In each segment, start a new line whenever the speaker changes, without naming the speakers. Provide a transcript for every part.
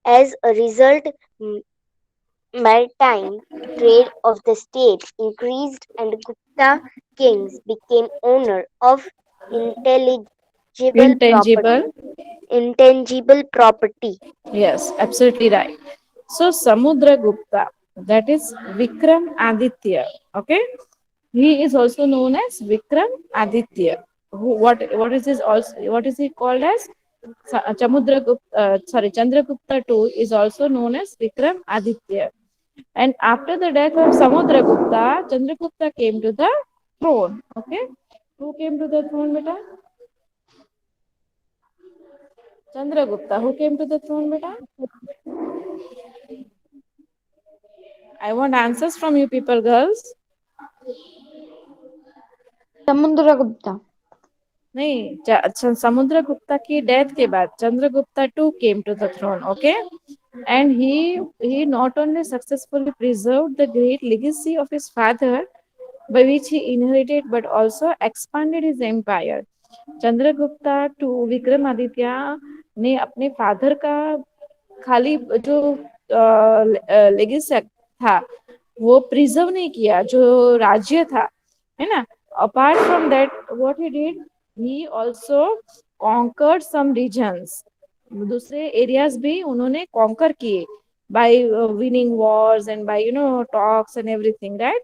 As a result, m- maritime trade of the state increased and Gupta kings became owner of intelligible
Intangible.
property, intangible property.
Yes, absolutely right. So Samudragupta, that is Vikram Aditya. Okay, he is also known as Vikram Aditya. What is his also what is he called as? Chandragupta too is also known as Vikram Aditya. And after the death of Samudragupta, Chandragupta came to the throne. Okay, who came to the throne, beta? Chandragupta. Who came to the throne, beta? I want answers from you people, girls.
Samudragupta.
नहीं समुद्रगुप्ता की death के बाद Chandragupta two came to the throne okay and he not only successfully preserved the great legacy of his father by which he inherited but also expanded his empire. Chandragupta two Vikramaditya ने अपने father का खाली जो legacy था वो preserve नहीं किया जो राज्य था है ना apart from that what he did he also conquered some regions दूसरे एरियाज भी उन्होंने कॉन्कर किए by winning wars and by talks and everything right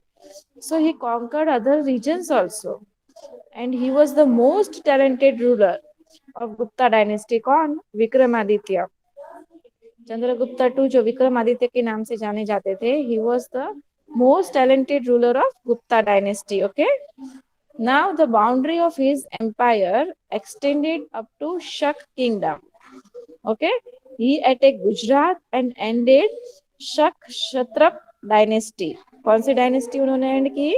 so he conquered other regions also and he was the most talented ruler of Gupta dynasty कौन Vikramaditya Chandragupta to जो विक्रमादित्य के नाम से जाने जाते थे he was the most talented ruler of Gupta dynasty okay now the boundary of his empire extended up to Shaka kingdom okay he attack Gujarat and ended Shaka Kshatrapa dynasty कौन सी dynasty उन्होंने एंड की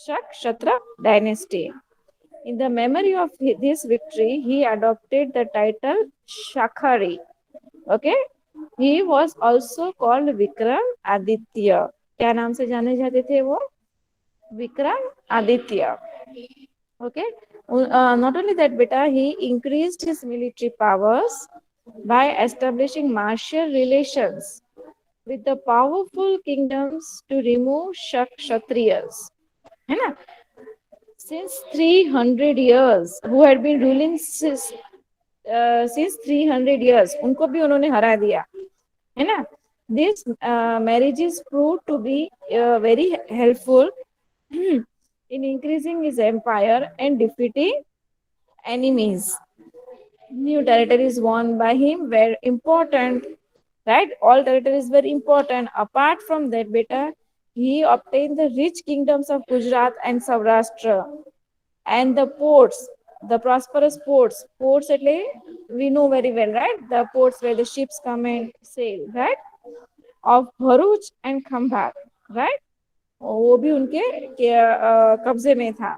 शक Kshatrapa dynasty in the memory of this victory he adopted the title shakhari okay he was also called Vikramaditya क्या नाम से जाने जाते थे वो Vikramaditya okay not only that बेटा he increased his military powers by establishing martial relations with the powerful kingdoms to remove Shak Kshatriyas. है ना since 300 years who had been ruling since 300 years उनको भी उन्होंने हरा दिया है ना this marriages proved to be very helpful in increasing his empire and defeating enemies. New territories won by him were important, right? All territories were important. Apart from that, beta, he obtained the rich kingdoms of Gujarat and Saurashtra and the ports, the prosperous ports. Ports, we know very well, right? The ports where the ships come and sail, right? Of Bharuch and Khambhat, right? वो भी उनके कब्जे में था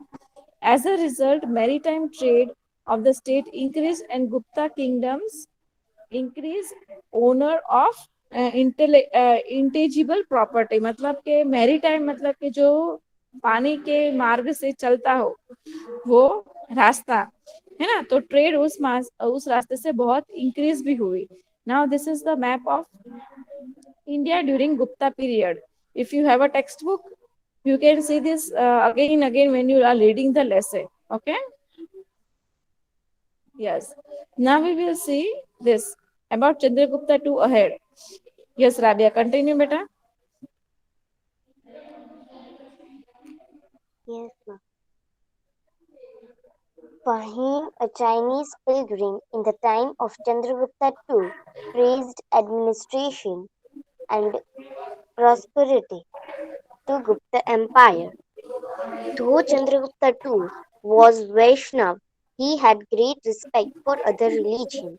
as a result maritime trade of the state increased and Gupta kingdoms increased owner of intangible property मतलब के maritime मतलब के जो पानी के मार्ग से चलता हो वो रास्ता है ना तो ट्रेड उस रास्ते से बहुत इंक्रीज भी हुई now this is the map of India during Gupta period. If you have a textbook, you can see this again and again when you are reading the lesson. Okay? Yes. Now we will see this about Chandragupta 2 ahead. Yes, Rabia, continue, beta.
Yes, ma'am. Fahim, a Chinese pilgrim in the time of Chandragupta II, praised administration and prosperity to Gupta Empire. Though Chandragupta II was Vaishnav, he had great respect for other religions.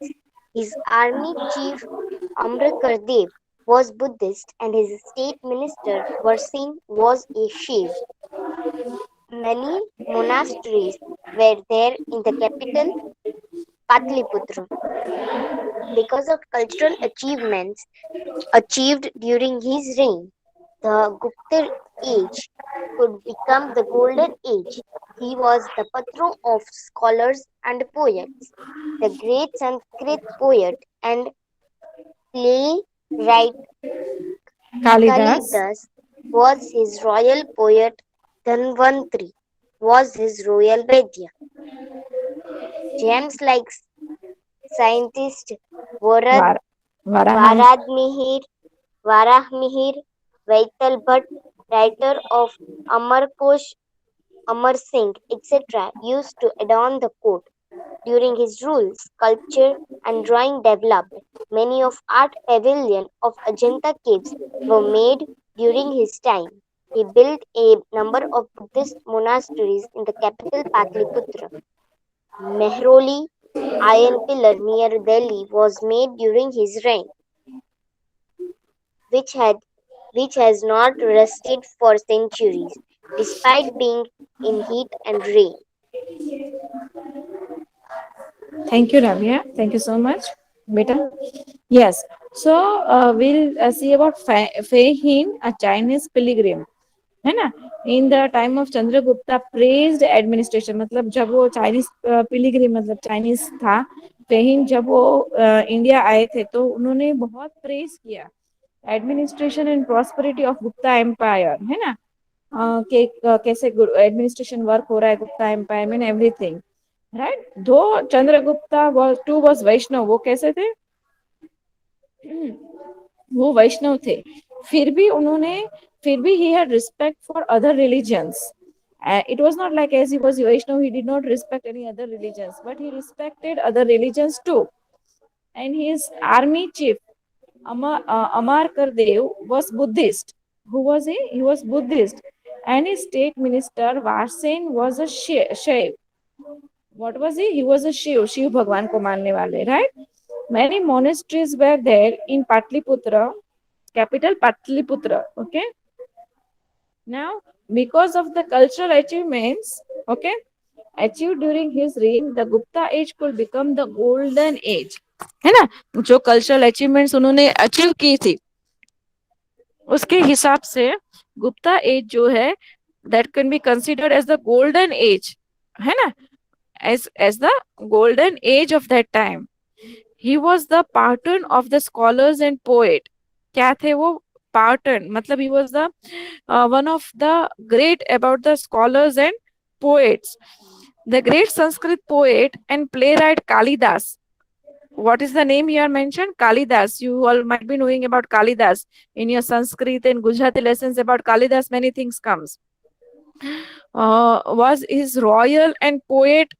His army chief Amrikardev was Buddhist and his state minister Varsingh was a Shiv. Many monasteries were there in the capital Patliputra. Because of cultural achievements achieved during his reign, the Gupta age could become the Golden Age. He was the patron of scholars and poets. The great Sanskrit poet and Playwright
Kalidas.
Kalidas was his royal poet, Dhanvantri was his royal Vaidya. James like scientist Varad,
Var, Varahan.
Varadmihir, Varahmihir, Vaital Bhatt, writer of Amarkosh, Amar Singh, etc., used to adorn the court. During his rule, sculpture and drawing developed. Many of art pavilion of Ajanta caves were made during his time. He built a number of Buddhist monasteries in the capital Patliputra. Mehroli iron pillar near Delhi was made during his reign, which had which has not rusted for centuries, despite being in heat and rain.
Thank you, Ramya. Thank you so much, beta. Yes. So we'll see about Fei Hin, a Chinese pilgrim. है ना. In the time of Chandragupta praised administration, मतलब जब वो Chinese पिलिग्रिम मतलब Chinese था, फेहिन जब वो India आए थे तो उन्होंने बहुत प्रेज किया administration and prosperity of Gupta empire, है ना. कि कैसे एडमिनिस्ट्रेशन वर्क हो रहा है गुप्ता एम्पायर में, एवरीथिंग, राइट. दो चंद्रगुप्ता टू वाज वैष्णव, वो कैसे थे, वो वैष्णव थे, फिर भी उन्होंने, फिर भी he had respect for other religions. It was not like as he was Vaishnav, he did not respect any other religions, but he respected other religions too. And his army chief, Amarkar Dev, was Buddhist. Who was he? He was Buddhist. And his state minister, Varsen, was a Shiv. What was he? He was a Shiv. Shiv Bhagwan ko manne wale, right? Many monasteries were there in Patliputra, capital Patliputra. Okay. Now, because of the cultural achievements, okay, achieved during his reign, the Gupta age could become the golden age. है ना. जो cultural achievements उन्होंने achieve की थी उसके हिसाब से Gupta age जो है that can be considered as the golden age, है ना, as the golden age of that time. He was the patron of the scholars and poet. क्या थे वो patron, मतलब he was the one of the great about the scholars and poets. The great Sanskrit poet and playwright Kalidas. What is the name here mentioned? Kalidas. You all might be knowing about Kalidas in your Sanskrit and Gujarati lessons about Kalidas. Many things comes. Was his royal and poet,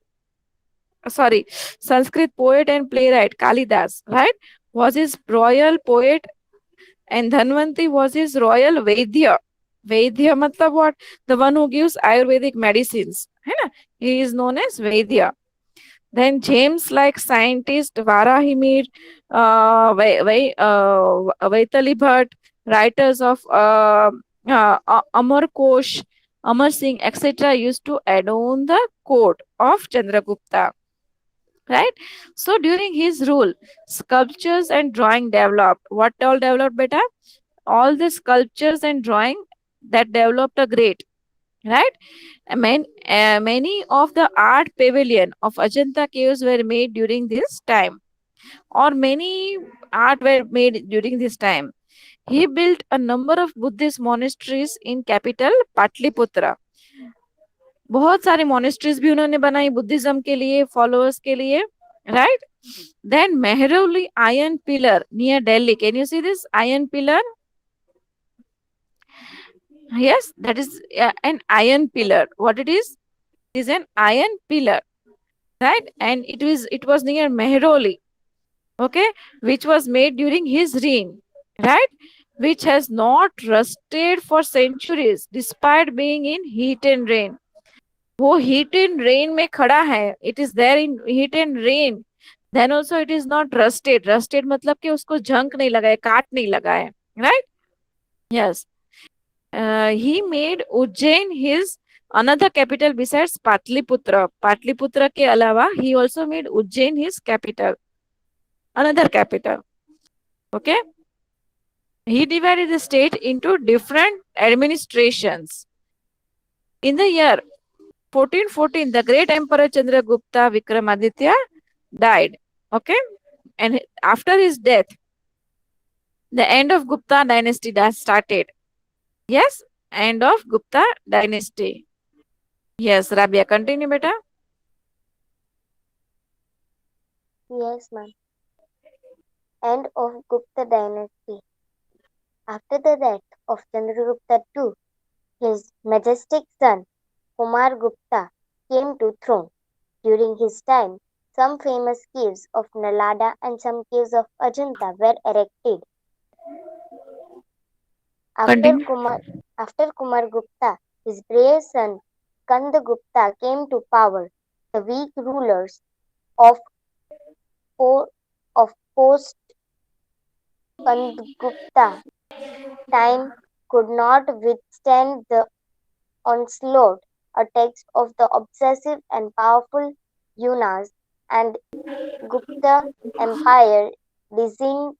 sorry, Sanskrit poet and playwright Kalidas, right? Was his royal poet, and Dhanvanti was his royal Vaidya. Vaidya matlab what? The one who gives Ayurvedic medicines. है ना? He is known as Vaidya. Then James like scientist Varahimir, Vaitali Bhatt, writers of Amar Kosh, Amar Singh, etc. used to adorn the court of Chandragupta. Right? So during his rule, sculptures and drawing developed. What all developed, beta? All the sculptures and drawing that developed a great. Right? Many of the art pavilion of Ajanta caves were made during this time, or many art were made during this time. He built a number of Buddhist monasteries in capital Patliputra. बहुत सारे monasteries भी उन्होंने बनाई Buddhism के लिए, followers के लिए, right? Then Mehroli iron pillar near Delhi. Can you see this iron pillar? Yes, that is an iron pillar. What it is? It is an iron pillar, right? And it was near Mehroli, okay, which was made during his reign, right? Which has not rusted for centuries despite being in heat and rain. वो heat and rain में खड़ा है, it is there in heat and rain, then also it is not rusted. Rusted मतलब कि उसको जंग नहीं लगा है, काट नहीं लगा है, right? Yes. He made Ujjain his another capital besides Patliputra. Patliputra के अलावा he also made Ujjain his capital, another capital. Okay. He divided the state into different administrations. In the year 1414, the great emperor Chandragupta Vikramaditya died. Okay. And after his death, The end of Gupta dynasty that started. Yes, end of Gupta dynasty. Yes, Rabia, continue, beta.
Yes, ma'am. End of Gupta dynasty. After the death of Chandragupta II, his majestic son Kumar Gupta came to throne. During his time, some famous caves of Nalanda and some caves of Ajanta were erected. After
Continue.
Kumar, after Kumar Gupta, his brave son Kanda Gupta came to power. The weak rulers of, po- of post Kandagupta time could not withstand the onslaught attacks of the obsessive and powerful Yunas, and Gupta Empire disintegrated.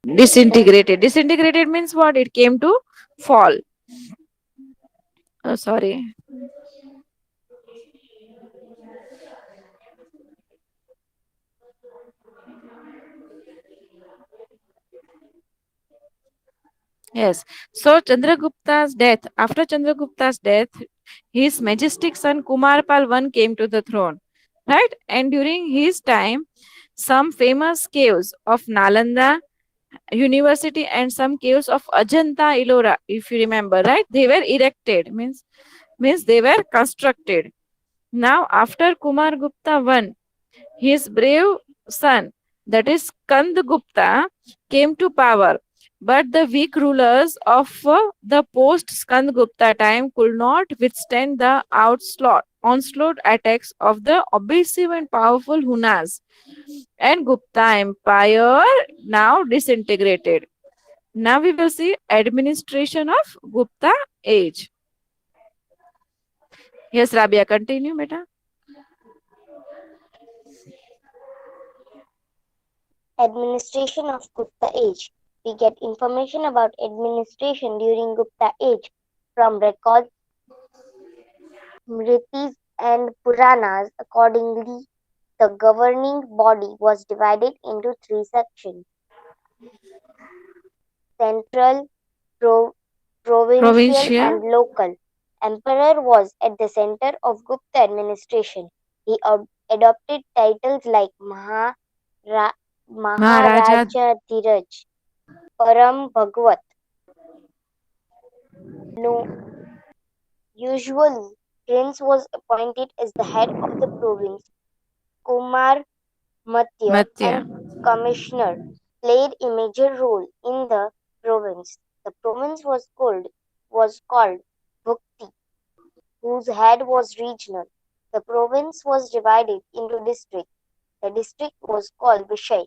In
Disintegrated. Disintegrated means what? It came to fall. Sorry. Yes. So Chandragupta's death, after Chandragupta's death, his majestic son Kumarpal I came to the throne. Right? And during his time, some famous caves of Nalanda University and some caves of Ajanta Ellora, if you remember, right? They were erected, means they were constructed. Now, after Kumar Gupta I, his brave son, that is Kand Gupta, came to power. But the weak rulers of the post Skand Gupta time could not withstand the onslaught attacks of the obsessive and powerful Hunas. And Gupta Empire now disintegrated. Now we will see administration of Gupta age. Yes, Rabia, continue, beta.
administration of Gupta age, we get information about administration during Gupta age from records, Smritis, and Puranas. Accordingly, the governing body was divided into three sections: central, pro- provincial,
Provincial,
and local. Emperor was at the center of Gupta administration. He adopted titles like
Maharaja,
Maharajadhiraj, Param Bhagwat. No, usually Prince was appointed as the head of the province. Kumar Matya
Matya.
and Commissioner played a major role in the province. The province was called Bhukti, whose head was regional. The province was divided into districts. The district was called Vishay.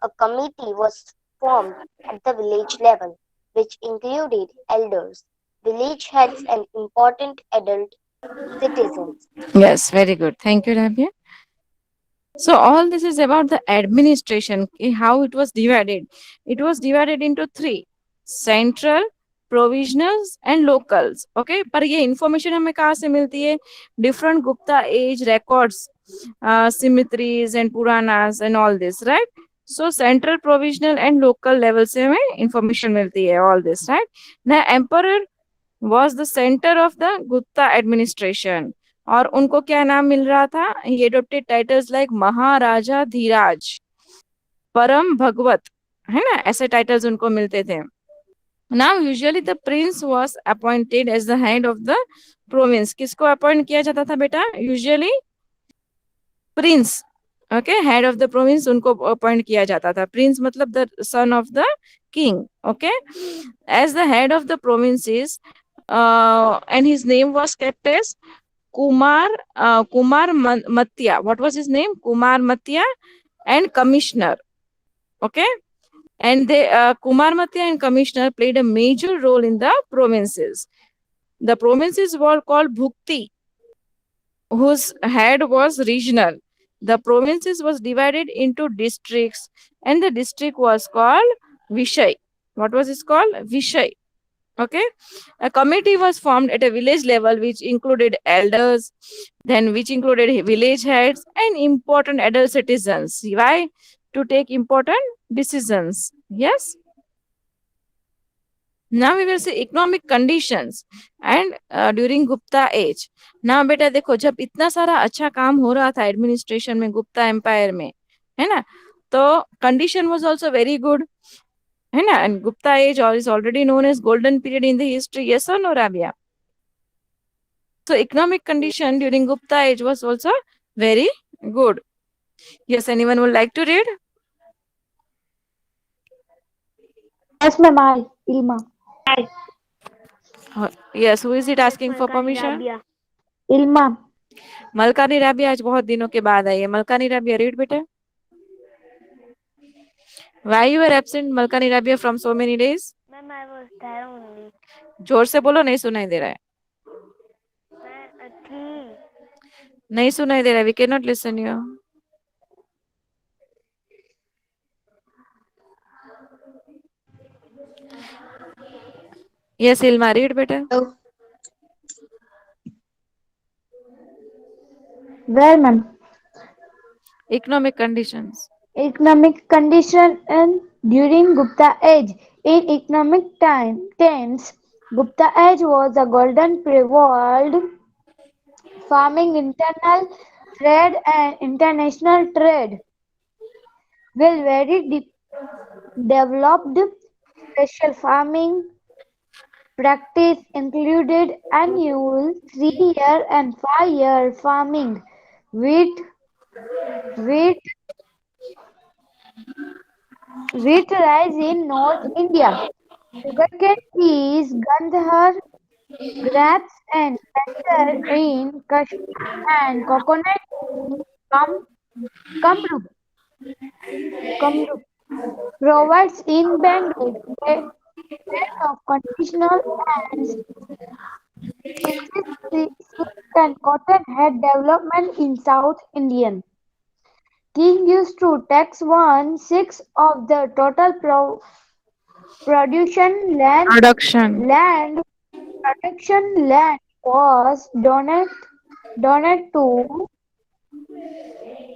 A committee was formed at the village level, which included elders, village heads, and important adult citizens.
Yes, very good. Thank you, Rabia. So all this is about the administration, how it was divided. It was divided into three: central, provisionals and locals. Okay, पर ये information हमें कहाँ से मिलती है? Different Gupta age records, symmetries and Puranas and all this, right? So central, provisional and local level से हमें information मिलती है all this, right? Now emperor was the center of the Gupta administration. और उनको क्या नाम मिल रहा था? He adopted titles like महाराजा धीराज, परम भगवत, है ना, ऐसे titles उनको मिलते थे. Now usually the prince was appointed as the head of the province. किसको appoint किया जाता था बेटा? Usually prince. Okay, head of the province उनको appoint किया जाता था. Prince मतलब the son of the king. Okay, as the head of the provinces, and his name was kept as Kumar Matya. What was his name? Kumar Matya, and commissioner. Okay, and they Kumar Matya and commissioner played a major role in the provinces. The provinces were called Bhukti, whose head was regional. The provinces was divided into districts, and the district was called Vishay. What was it called? Vishay. Okay, a committee was formed at a village level which included elders, then which included village heads and important adult citizens. Why? To take important decisions. Yes. Now we will see economic conditions and during Gupta age. Now बेटा देखो जब इतना सारा अच्छा काम हो रहा था एडमिनिस्ट्रेशन में गुप्ता एम्पायर में, है ना, तो condition was also very good, है ना, and Gupta age is already known as golden period in the history. Yes or no, Rabia? So economic condition during Gupta age was also very good. Yes, anyone would like to read?
Yes, ma'am. I, Ilma.
Yes, who is it
Yes,
asking for
Malkani
permission?
Rabia.
Ilma.
Malkani Rabia आज बहुत दिनों के बाद आई है. Malkani Rabia read बेटा. Why you were absent, Malkani Rabia, from so many days?
Ma'am, I was there only.
जोर से बोलो, नहीं सुनाई दे रहा है.
मैं थी.
नहीं सुनाई दे रहा है. We cannot listen you. Yes, Ilma, read better.
Where, ma'am?
Economic conditions.
Economic condition and during Gupta age. In economic times, Gupta age was a golden period. Farming, internal trade, and international trade will very developed. Special farming practice included annual 3-year and 5-year farming. Wheat, wheat, wheat rice in North India. Sugarcane, peas, Gandhar, grapes, and castor in Kashmir, and coconut in Kamrup, Kamrup provides in Bengal. Blend of conditional and species silk and cotton had development in South Indian. King used to tax 1/6 of the total production
Production.
land production land was donated to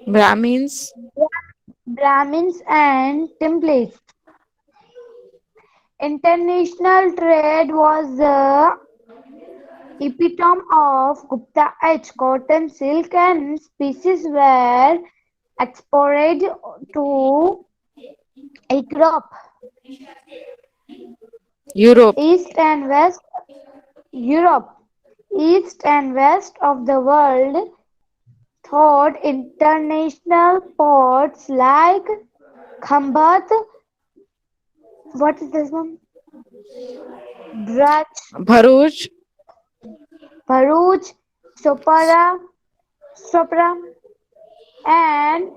Brahmins.
Brahmins and Temples. International trade was the epitome of Gupta age. Cotton, silk, and spices were exported to Europe,
Europe.
East and West Europe, East and West of the world. Thought international ports like Khambat, what is this one? Braj,
Bharuch.
Bharuch, Sopra, and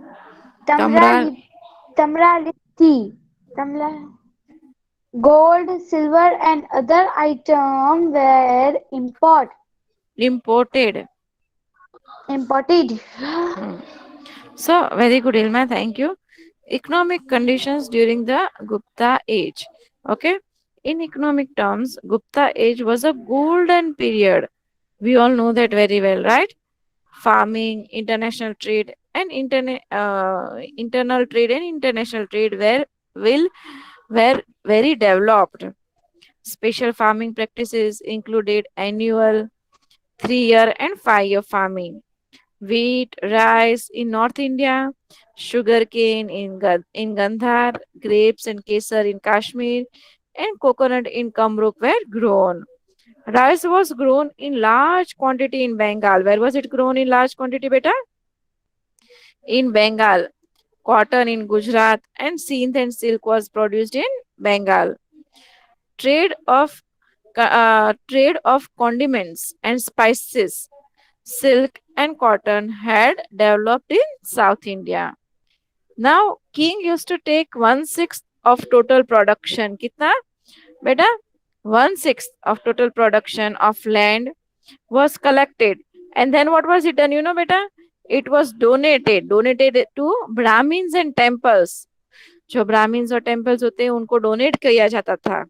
Tamra.
Tamralipti. Tamla, gold, silver, and other items were
Imported.
imported.
Hmm. So, very good, Ilma. Thank you. Economic conditions during the Gupta age. Okay. In economic terms, Gupta age was a golden period. We all know that very well, right? Farming, international trade, and internal trade and international trade were very developed. Special farming practices included annual 3-year and 5-year farming. Wheat, rice in North India, sugarcane in Gandhar, grapes and kesar in Kashmir, and coconut in Kamrup were grown. Rice was grown in large quantity in Bengal. Where was it grown in large quantity, beta? In Bengal. Cotton in Gujarat and Sindh and silk was produced in Bengal. Trade of trade of condiments and spices, silk and cotton had developed in South India. Now, king used to take 1/6 of total production. Kitna? Beta, 1/6 of total production of land was collected. And then what was it done? You know, beta? It was donated to Brahmins and temples. जो Brahmins और temples होते हैं उनको donate किया जाता था.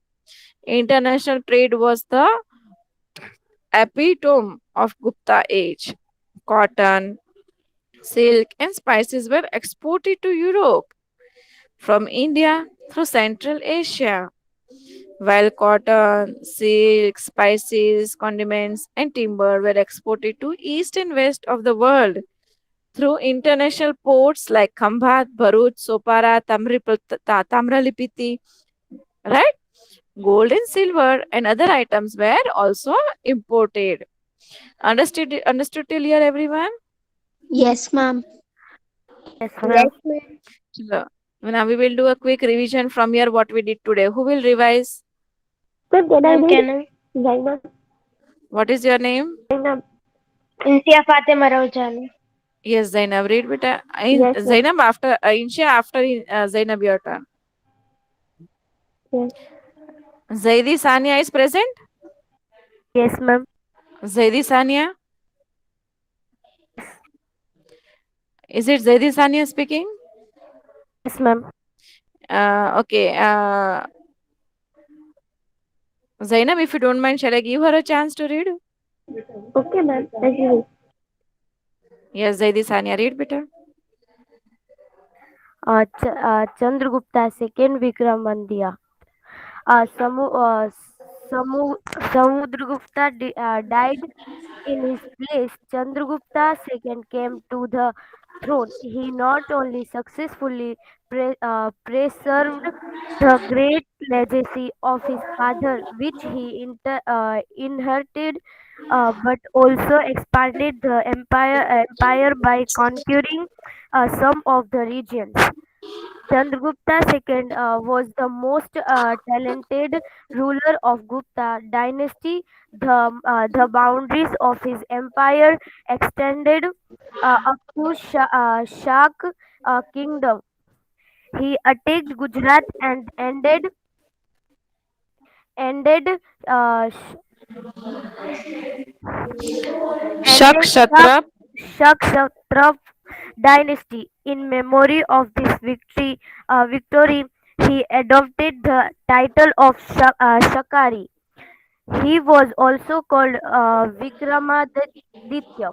International trade was the epitome of Gupta age. Cotton, silk, and spices were exported to Europe. from India through Central Asia, while cotton, silk, spices, condiments, and timber were exported to east and west of the world through international ports like Khambat, Bharuch, Sopara, Tamralipiti, right? Gold and silver and other items were also imported. Understood till here, everyone?
Yes, ma'am.
Yes,
Yes,
ma'am.
ma'am.
So, now we will do a quick revision from here what we did today. Who will revise?
Ma'am, can I
Ma'am,
read?
can I?
Zainab.
What is your name?
Zainab.
Insia Fatima Raujani.
Yes, Zainab. Read beta.
Yes, ma'am.
Zainab after Insha after Zainab your turn.
Yes.
Zaidi Sania is present.
Yes, ma'am.
Zaidi Sania.
Yes.
Is it Zaidi Sania speaking?
Yes, ma'am.
Okay. Zainab, if you don't mind, shall I give her a chance to read?
Okay, ma'am. Thank you.
Yes, Zaidi Sania, read beta.
Chandragupta second Vikramaditya. Uh, Samu, uh, Samudragupta died. In his place, Chandragupta II came to the throne. He not only successfully preserved the great legacy of his father, which he inherited, but also expanded the empire by conquering some of the regions. Chandragupta II was the most talented ruler of Gupta dynasty. The boundaries of his empire extended up to Shak kingdom. He attacked Gujarat and ended uh, sh-
Shak
ended
Shatrap.
Shak dynasty. In memory of this victory, he adopted the title of Shakari. He was also called Vikramaditya.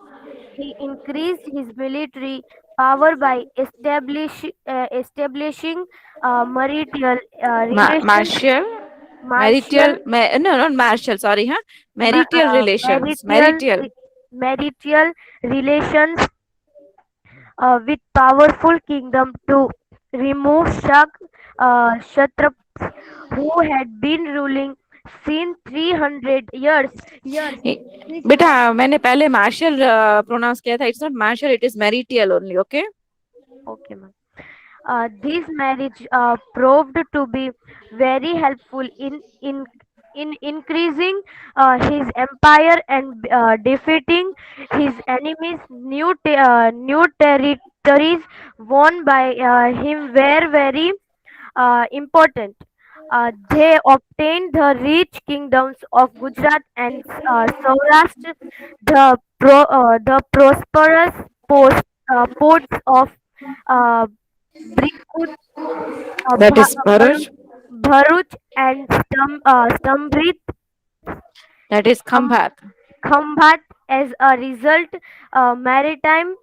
He increased his military power by establishing marital relations,
Martial.
martial,
No, not martial, sorry, huh?
ma-
Marital relations.
marital,
Marital.
marital relations with powerful kingdom to remove Kshatraps who had been ruling since 300 years.
बेटा मैंने पहले martial pronounce किया था it's not martial it is maritime only okay
Okay, ma'am. This marriage proved to be very helpful in increasing his empire and defeating his enemies. New territories won by him were very important. They obtained the rich kingdoms of Gujarat and Saurashtra, the prosperous ports of uh, Brikut,
that is Bharuch
Bharuch and Sambrit,
that is
Kham-
Khambat
Khambat. As a result, maritime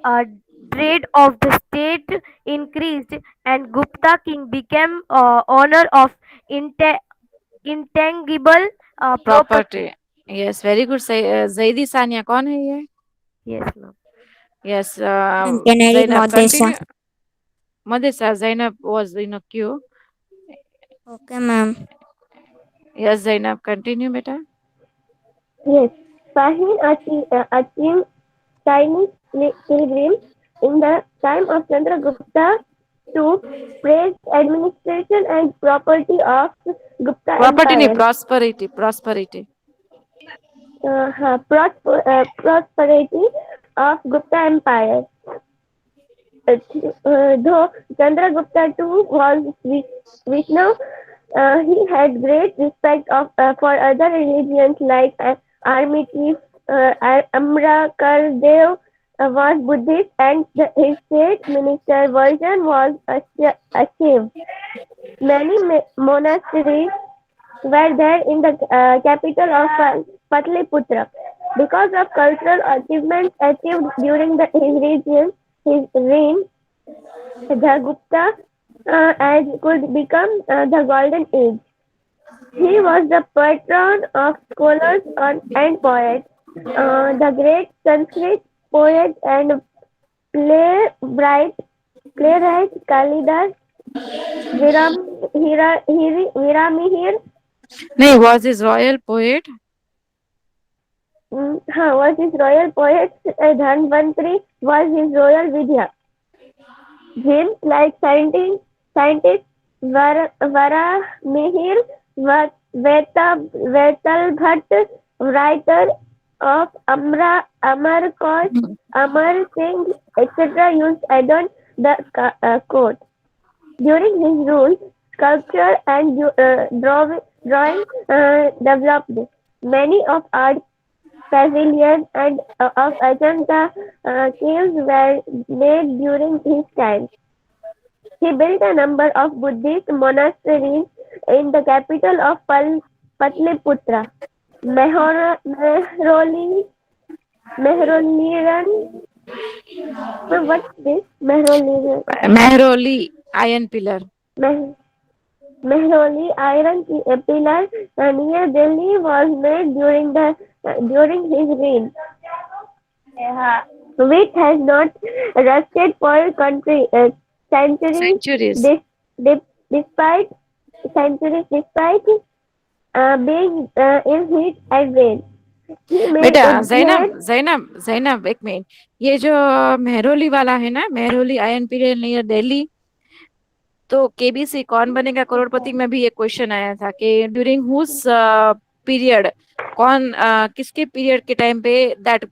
uh, trade of the state increased, and Gupta king became owner of inte- intangible property.
property yes very good Zaidi Sania कौन है ये
Yes, ma'am.
yes
Ma'am, can I read
Zainab
Modesa?
continue Madisa Zainab was in a queue
Okay, ma'am.
yes Zainab continue beta
Yes. Fahim achieved Chinese pilgrims in the time of Chandragupta to praise administration and property of Gupta
property नहीं
Empire.
prosperity
Prosperity of Gupta Empire. Though Chandragupta too was Vishnu, he had great respect for other religions like army chief Amrakardev was Buddhist and his state minister version was a Shiv. Many monasteries were there in the capital of Patliputra. Because of cultural achievements achieved during his reign, the Gupta
as could become the golden age. He was the patron of scholars and poets. The great Sanskrit poet and playwright, playwright Kalidas Viram, Viramihir
नहीं, was his royal poet.
was his royal poet. Dhanvantri was his royal Vidya. James, like scientist Varamihir, Vetal Bhatt, writer of Amar Kaus, Amar Singh, etc., used adorn the court. During his rule, sculpture and drawing developed. Many of art pavilions and of Ajanta caves were made during his time. He built a number of Buddhist monasteries in the capital of Patliputra. Mehroliran. What's this? Mehroliran.
Mehroli, iron pillar.
Mehroli iron pillar near Delhi was made during his reign, which has not rusted for centuries.
Centuries.
Despite being in heat and rain.
बेटा जैनब एक minute, ये जो मेहरोली वाला है ना, Mehrauli ion period near Delhi, तो KBC कौन बनेगा करोड़पति में भी ये क्वेश्चन आया था कि ड्यूरिंग हुज पीरियड, कौन किसके पीरियड के टाइम पे दैट